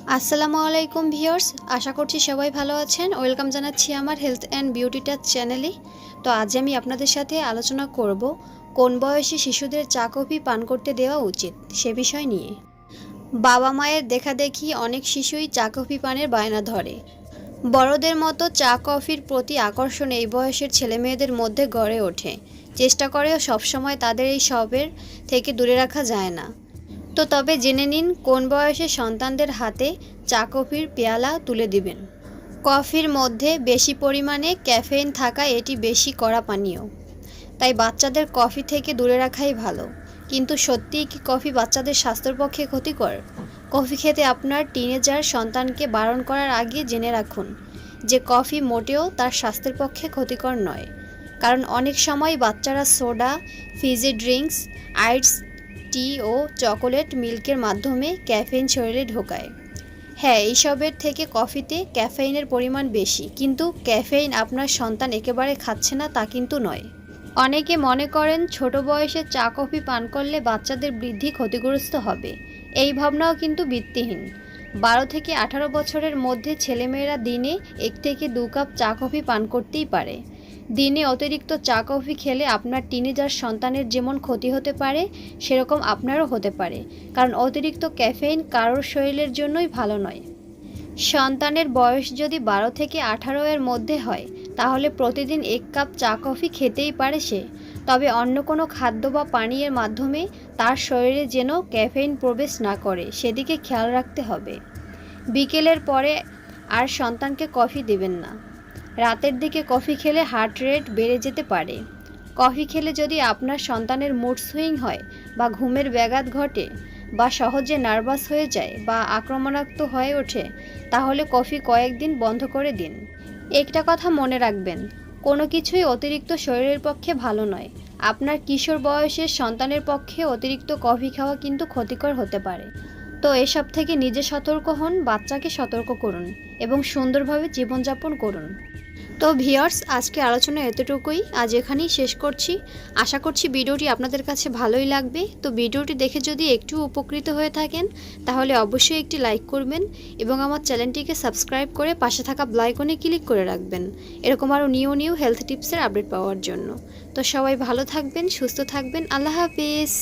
আসসালামু আলাইকুম ভিউয়ার্স, আশা করছি সবাই ভালো আছেন। ওয়েলকাম জানাচ্ছি আমার হেলথ অ্যান্ড বিউটি টাচ চ্যানেলে। তো আজ আমি আপনাদের সাথে আলোচনা করব কোন বয়সে শিশুদের চা কফি পান করতে দেওয়া উচিত সে বিষয় নিয়ে। বাবা মায়ের দেখাদেখি অনেক শিশুই চা কফি পানের বায়না ধরে। বড়দের মতো চা কফির প্রতি আকর্ষণ এই বয়সের ছেলেমেয়েদের মধ্যে গড়ে ওঠে। চেষ্টা করেও সবসময় তাদের এই সবের থেকে দূরে রাখা যায় না। তো তবে জেনে নিন কোন বয়সে সন্তানদের হাতে চা কফির পেয়ালা তুলে দিবেন। কফির মধ্যে বেশি পরিমাণে ক্যাফেইন থাকায় এটি বেশি কড়া পানীয়, তাই বাচ্চাদের কফি থেকে দূরে রাখাই ভালো। কিন্তু সত্যিই কি কফি বাচ্চাদের স্বাস্থ্যের পক্ষে ক্ষতিকর? কফি খেতে আপনার টিনেজার সন্তানকে বারণ করার আগে জেনে রাখুন যে কফি মোটেও তার স্বাস্থ্যের পক্ষে ক্ষতিকর নয়। কারণ অনেক সময় বাচ্চারা সোডা, ফিজি ড্রিঙ্কস, আইস টি ও চকোলেট মিল্কের মাধ্যমে ক্যাফেইন শরীরে ঢোকায়। হ্যাঁ, এইসবের থেকে কফিতে ক্যাফেইনের পরিমাণ বেশি, কিন্তু ক্যাফেইন আপনার সন্তান একেবারে খাচ্ছে না তা কিন্তু নয়। অনেকে মনে করেন ছোট বয়সে চা কফি পান করলে বাচ্চাদের বৃদ্ধি ক্ষতিগ্রস্ত হবে। এই ভাবনাও কিন্তু ভিত্তিহীন। 12 থেকে 18 বছরের মধ্যে ছেলেমেয়েরা দিনে 1 থেকে 2 কাপ চা কফি পান করতেই পারে। দিনে অতিরিক্ত চা কফি খেলে আপনার টিনেজার সন্তানের যেমন ক্ষতি হতে পারে, সেরকম আপনারও হতে পারে। কারণ অতিরিক্ত ক্যাফেইন কারোর শরীরের জন্যই ভালো নয়। সন্তানের বয়স যদি 12 থেকে 18 এর মধ্যে হয়, তাহলে প্রতিদিন 1 কাপ চা কফি খেতেই পারে সে। তবে অন্য কোনো খাদ্য বা পানীয়ের মাধ্যমে তার শরীরে যেন ক্যাফেইন প্রবেশ না করে, সেদিকে খেয়াল রাখতে হবে। বিকেলের পরে আর সন্তানকে কফি দেবেন না। রাতের দিকে কফি খেলে হার্ট রেট বেড়ে যেতে পারে। কফি খেলে যদি আপনার সন্তানের মুড সুইং হয় বা ঘুমের ব্যাঘাত ঘটে বা সহজে নার্ভাস হয়ে যায় বা আক্রমণাত্মক হয়ে ওঠে, তাহলে কফি কয়েকদিন বন্ধ করে দিন। একটা কথা মনে রাখবেন, কোনো কিছুই অতিরিক্ত শরীরের পক্ষে ভালো নয়। আপনার কিশোর বয়সের সন্তানের পক্ষে অতিরিক্ত কফি খাওয়া কিন্তু ক্ষতিকর হতে পারে। তো এসব থেকে নিজে সতর্ক হন, বাচ্চাকে সতর্ক করুন এবং সুন্দরভাবে জীবনযাপন করুন। তো ভিউয়ার্স, আজকে আলোচনা এতটুকুই, আজ এখানেই শেষ করছি। আশা করছি ভিডিওটি আপনাদের কাছে ভালোই লাগবে। তো ভিডিওটি দেখে যদি একটু উপকৃত হয়ে থাকেন, তাহলে অবশ্যই একটি লাইক করবেন এবং আমার চ্যানেলটিকে সাবস্ক্রাইব করে পাশে থাকা বেল আইকনে ক্লিক করে রাখবেন, এরকম আরও নিউ হেলথ টিপসের আপডেট পাওয়ার জন্য। তো সবাই ভালো থাকবেন, সুস্থ থাকবেন। আল্লাহ হাফেজ।